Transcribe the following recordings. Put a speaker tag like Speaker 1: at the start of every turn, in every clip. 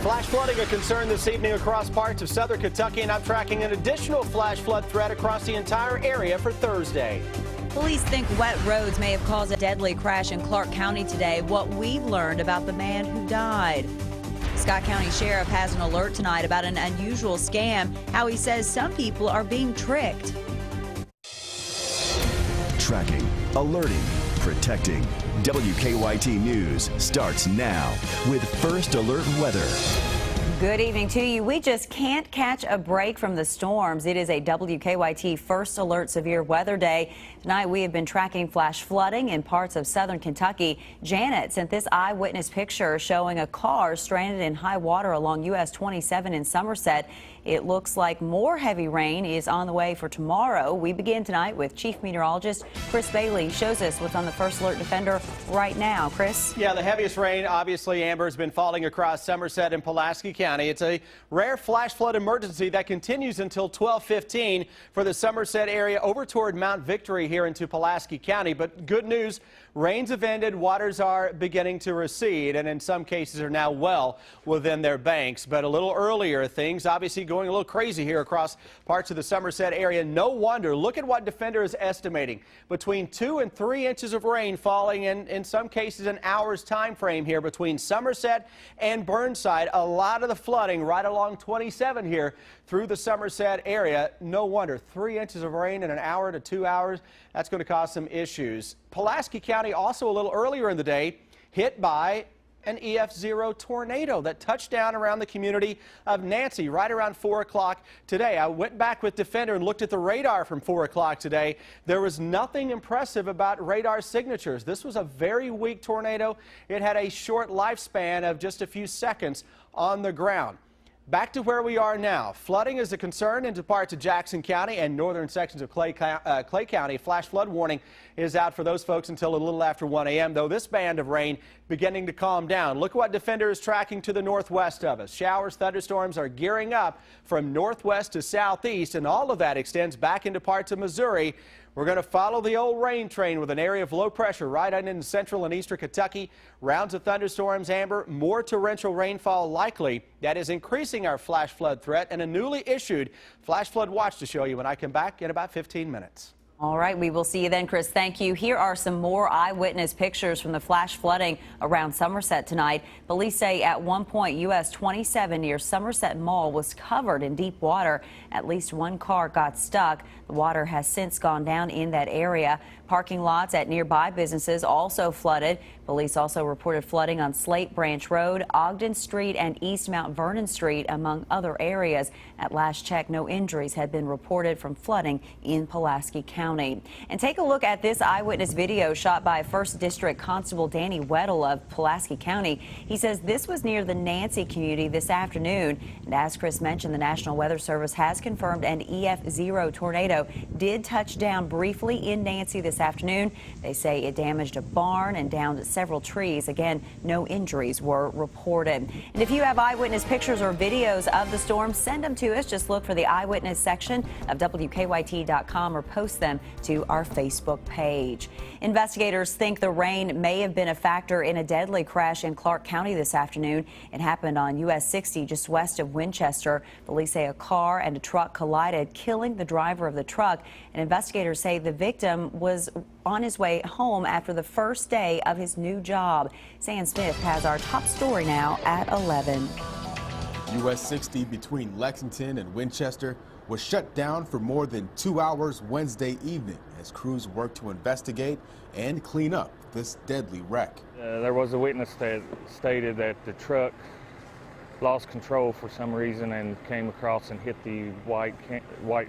Speaker 1: Flash flooding a concern this evening across parts of southern Kentucky, and I'm tracking an additional flash flood threat across the entire area for Thursday.
Speaker 2: Police think wet roads may have caused a deadly crash in Clark County today. What we've learned about the man who died. Scott County Sheriff has an alert tonight about an unusual scam, how he says some people are being tricked.
Speaker 3: Tracking, alerting, protecting. WKYT News starts now with First Alert Weather.
Speaker 2: Good evening to you. We just can't catch a break from the storms. It is a WKYT First Alert Severe Weather Day. Tonight we have been tracking flash flooding in parts of southern Kentucky. Janet sent this eyewitness picture showing a car stranded in high water along US 27 in Somerset. It looks like more heavy rain is on the way for tomorrow. We begin tonight with Chief Meteorologist Chris Bailey. Shows us what's on the First Alert Defender right now. Chris?
Speaker 1: Yeah, the heaviest rain, obviously, Amber, has been falling across Somerset and Pulaski County. It's a rare flash flood emergency that continues until 12:15 for the Somerset area over toward Mount Victory here into Pulaski County. But good news, rains have ended, waters are beginning to recede, and in some cases are now well within their banks. But a little earlier, things obviously going a little crazy here across parts of the Somerset area. No wonder. Look at what Defender is estimating. Between 2 and 3 inches of rain falling in some cases an hour's time frame here between Somerset and Burnside. A lot of the flooding right along 27 here through the Somerset area. No wonder. 3 inches of rain in an hour to 2 hours. That's going to cause some issues. Pulaski County also a little earlier in the day hit by an EF0 tornado that touched down around the community of Nancy right around 4 o'clock today. I went back with Defender and looked at the radar from 4 o'clock today. There was nothing impressive about radar signatures. This was a very weak tornado. It had a short lifespan of just a few seconds on the ground. Back to where we are now. Flooding is a concern into parts of Jackson County and northern sections of Clay County. Flash flood warning is out for those folks until a little after 1 a.m., though this band of rain beginning to calm down. Look what Defender is tracking to the northwest of us. Showers, thunderstorms are gearing up from northwest to southeast, and all of that extends back into parts of Missouri. We're going to follow the old rain train with an area of low pressure right on in central and eastern Kentucky. Rounds of thunderstorms, Amber, more torrential rainfall likely. That is increasing our flash flood threat, and a newly issued flash flood watch to show you when I come back in about 15 minutes.
Speaker 2: All right, we will see you then, Chris. Thank you. Here are some more eyewitness pictures from the flash flooding around Somerset tonight. Police say at one point, US 27 near Somerset Mall was covered in deep water. At least one car got stuck. The water has since gone down in that area. Parking lots at nearby businesses also flooded. Police also reported flooding on Slate Branch Road, Ogden Street, and East Mount Vernon Street, among other areas. At last check, no injuries had been reported from flooding in Pulaski County. And take a look at this eyewitness video shot by 1st District Constable Danny Weddle of Pulaski County. He says this was near the Nancy community this afternoon. And as Chris mentioned, the National Weather Service has confirmed an EF0 tornado did touch down briefly in Nancy this afternoon. They say it damaged a barn and downed several trees. Again, no injuries were reported. And if you have eyewitness pictures or videos of the storm, send them to us. Just look for the eyewitness section of WKYT.com or post them to our Facebook page. Investigators think the rain may have been a factor in a deadly crash in Clark County this afternoon. It happened on US 60 just west of Winchester. Police say a car and a truck collided, killing the driver of the truck. And investigators say the victim was on his way home after the first day of his new job. Sam Smith has our top story now at 11.
Speaker 4: US 60 between Lexington and Winchester was shut down for more than 2 hours Wednesday evening as crews worked to investigate and clean up this deadly wreck.
Speaker 5: There was a witness that stated that the truck lost control for some reason and came across and hit the white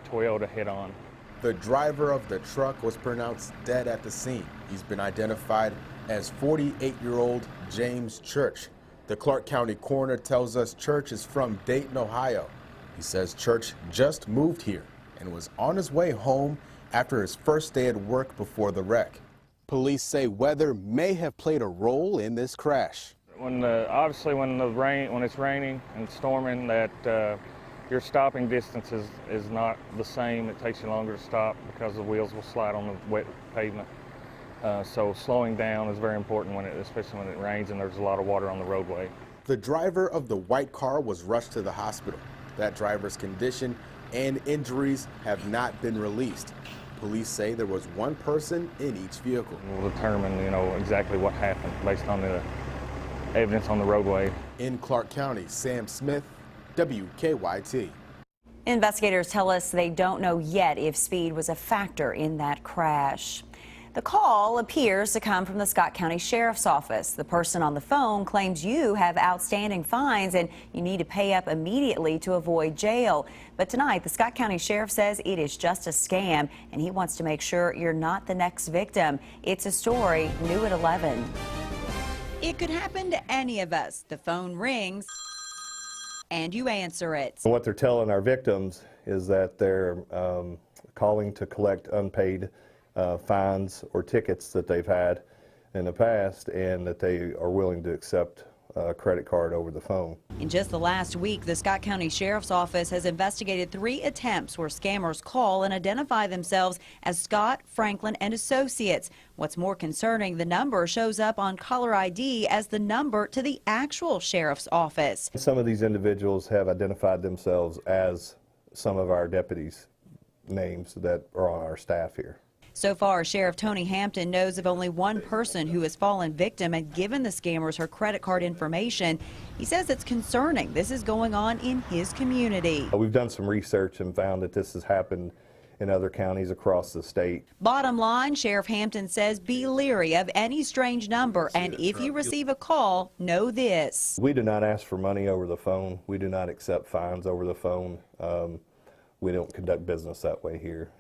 Speaker 5: Toyota head-on.
Speaker 4: The driver of the truck was pronounced dead at the scene. He's been identified as 48-year-old James Church. The Clark County coroner tells us Church is from Dayton, Ohio. He says Church just moved here and was on his way home after his first day at work before the wreck. Police say weather may have played a role in this crash.
Speaker 5: Obviously when it's raining and storming, that your stopping distance is not the same. It takes you longer to stop because the wheels will slide on the wet pavement. So slowing down is very important, especially when it rains and there's a lot of water on the roadway.
Speaker 4: The driver of the white car was rushed to the hospital. That driver's condition and injuries have not been released. Police say there was one person in each vehicle.
Speaker 5: We'll determine, exactly what happened based on the evidence on the roadway.
Speaker 4: In Clark County, Sam Smith, WKYT.
Speaker 2: Investigators tell us they don't know yet if speed was a factor in that crash. The call appears to come from the Scott County Sheriff's Office. The person on the phone claims you have outstanding fines and you need to pay up immediately to avoid jail. But tonight, the Scott County Sheriff says it is just a scam and he wants to make sure you're not the next victim. It's a story new at 11. It could happen to any of us. The phone rings and you answer it.
Speaker 6: What they're telling our victims is that they're calling to collect unpaid fines or tickets that they've had in the past, and that they are willing to accept a credit card over the phone.
Speaker 2: In just the last week, the Scott County Sheriff's Office has investigated 3 attempts where scammers call and identify themselves as Scott, Franklin, and Associates. What's more concerning, the number shows up on caller ID as the number to the actual sheriff's office.
Speaker 6: Some of these individuals have identified themselves as some of our deputies' names that are on our staff here.
Speaker 2: So far, Sheriff Tony Hampton knows of only one person who has fallen victim and given the scammers her credit card information. He says it's concerning. This is going on in his community.
Speaker 6: We've done some research and found that this has happened in other counties across the state.
Speaker 2: Bottom line, Sheriff Hampton says be leery of any strange number, and if you receive a call, know this.
Speaker 6: We do not ask for money over the phone. We do not accept fines over the phone. We don't conduct business that way here.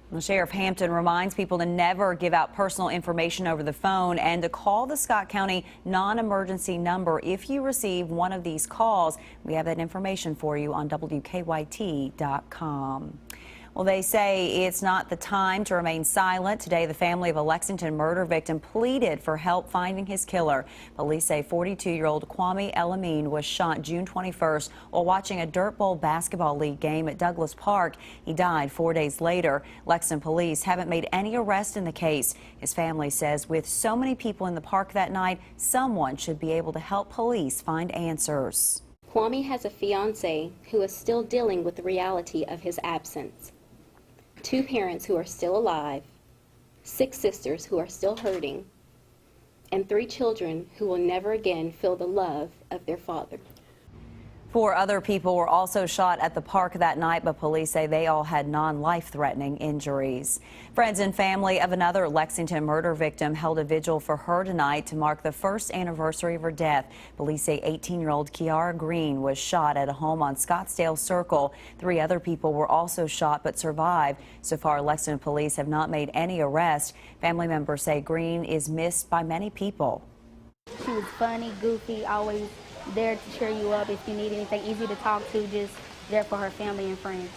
Speaker 2: Well, Sheriff Hampton reminds people to never give out personal information over the phone and to call the Scott County non-emergency number if you receive one of these calls. We have that information for you on WKYT.com. Well, they say it's not the time to remain silent. Today, the family of a Lexington murder victim pleaded for help finding his killer. Police say 42-year-old Kwame Elamin was shot June 21st while watching a Dirt Bowl basketball league game at Douglas Park. He died 4 days later. Lexington police haven't made any arrest in the case. His family says with so many people in the park that night, someone should be able to help police find answers.
Speaker 7: Kwame has a fiancée who is still dealing with the reality of his absence. 2 parents who are still alive, 6 sisters who are still hurting, and 3 children who will never again feel the love of their father.
Speaker 2: 4 other people were also shot at the park that night, but police say they all had non-life-threatening injuries. Friends and family of another Lexington murder victim held a vigil for her tonight to mark the 1st anniversary of her death. Police say 18-year-old Kiara Green was shot at a home on Scottsdale Circle. 3 other people were also shot but survived. So far, Lexington police have not made any arrests. Family members say Green is missed by many people.
Speaker 8: She was funny, goofy, always there to cheer you up if you need anything, easy to talk to, just there for her family and friends.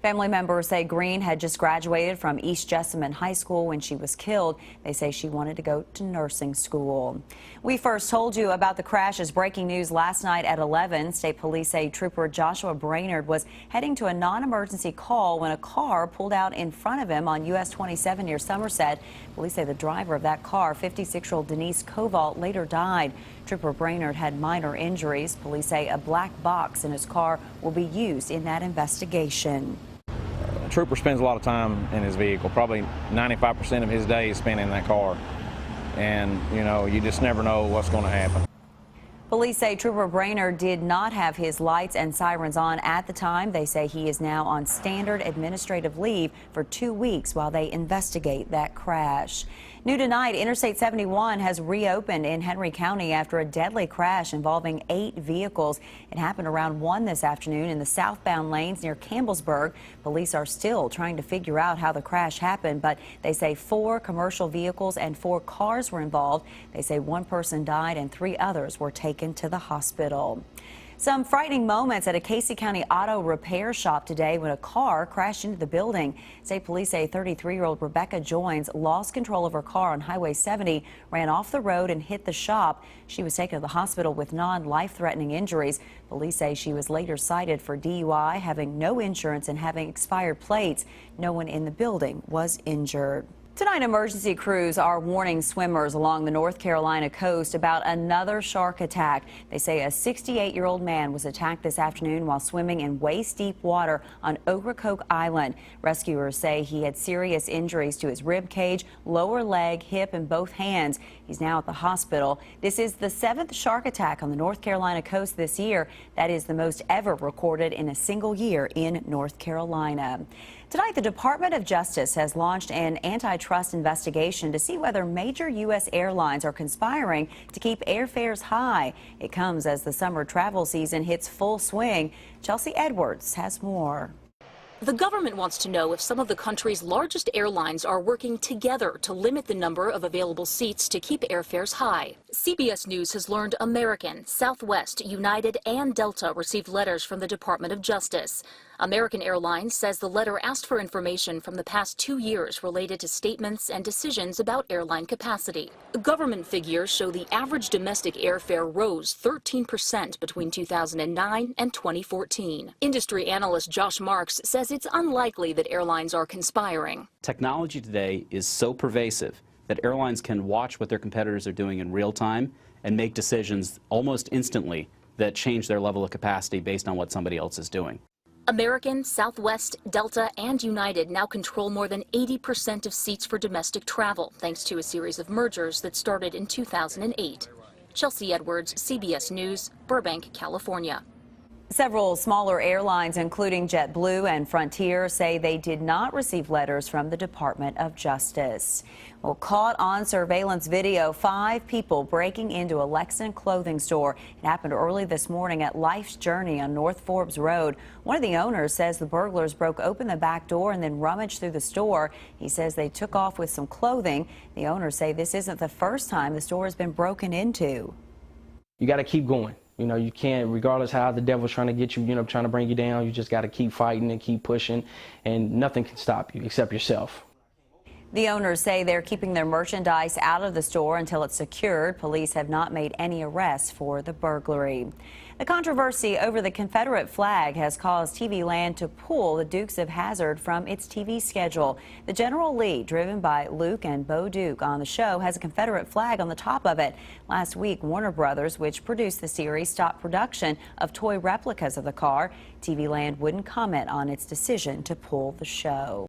Speaker 2: Family members say Green had just graduated from East Jessamine High School when she was killed. They say she wanted to go to nursing school. We first told you about the crash as breaking news last night at 11. State police say Trooper Joshua Brainerd was heading to a non-emergency call when a car pulled out in front of him on US 27 near Somerset. Police say the driver of that car, 56-year-old Denise Koval, later died. Trooper Brainerd had minor injuries. Police say a black box in his car will be used in that investigation.
Speaker 9: A trooper spends a lot of time in his vehicle. Probably 95% of his day is spent in that car. And, you just never know what's going to happen.
Speaker 2: Police say Trooper Brainerd did not have his lights and sirens on at the time. They say he is now on standard administrative leave for 2 weeks while they investigate that crash. New tonight, Interstate 71 has reopened in Henry County after a deadly crash involving 8 vehicles. It happened around 1 this afternoon in the southbound lanes near Campbellsburg. Police are still trying to figure out how the crash happened, but they say 4 commercial vehicles and 4 cars were involved. They say 1 person died and 3 others were taken to the hospital. Some frightening moments at a Casey County auto repair shop today when a car crashed into the building. State police say 33-year-old Rebecca Joins lost control of her car on Highway 70, ran off the road and hit the shop. She was taken to the hospital with non-life-threatening injuries. Police say she was later cited for DUI, having no insurance and having expired plates. No one in the building was injured. Tonight, emergency crews are warning swimmers along the North Carolina coast about another shark attack. They say a 68-year-old man was attacked this afternoon while swimming in waist-deep water on Ocracoke Island. Rescuers say he had serious injuries to his rib cage, lower leg, hip, and both hands. He's now at the hospital. This is the 7th shark attack on the North Carolina coast this year. That is the most ever recorded in a single year in North Carolina. Tonight, the Department of Justice has launched an antitrust investigation to see whether major U.S. airlines are conspiring to keep airfares high. It comes as the summer travel season hits full swing. Chelsea Edwards has more.
Speaker 10: The government wants to know if some of the country's largest airlines are working together to limit the number of available seats to keep airfares high. CBS News has learned American, Southwest, United, and Delta received letters from the Department of Justice. American Airlines says the letter asked for information from the past 2 years related to statements and decisions about airline capacity. Government figures show the average domestic airfare rose 13% between 2009 and 2014. Industry analyst Josh Marks says it's unlikely that airlines are conspiring.
Speaker 11: Technology today is so pervasive that airlines can watch what their competitors are doing in real time and make decisions almost instantly that change their level of capacity based on what somebody else is doing.
Speaker 10: American, Southwest, Delta, and United now control more than 80% of seats for domestic travel, thanks to a series of mergers that started in 2008. Chelsea Edwards, CBS News, Burbank, California.
Speaker 2: Several smaller airlines, including JetBlue and Frontier, say they did not receive letters from the Department of Justice. Well, caught on surveillance video, 5 people breaking into a Lexington clothing store. It happened early this morning at Life's Journey on North Forbes Road. One of the owners says the burglars broke open the back door and then rummaged through the store. He says they took off with some clothing. The owners say this isn't the first time the store has been broken into.
Speaker 12: You got to keep going. You know, you can't, regardless how the devil's trying to get you, trying to bring you down, you just got to keep fighting and keep pushing, and nothing can stop you except yourself.
Speaker 2: The owners say they're keeping their merchandise out of the store until it's secured. Police have not made any arrests for the burglary. The controversy over the Confederate flag has caused TV Land to pull the Dukes of Hazzard from its TV schedule. The general lead, driven by Luke and Bo Duke on the show, has a Confederate flag on the top of it. Last week, Warner Brothers, which produced the series, stopped production of toy replicas of the car. TV Land wouldn't comment on its decision to pull the show.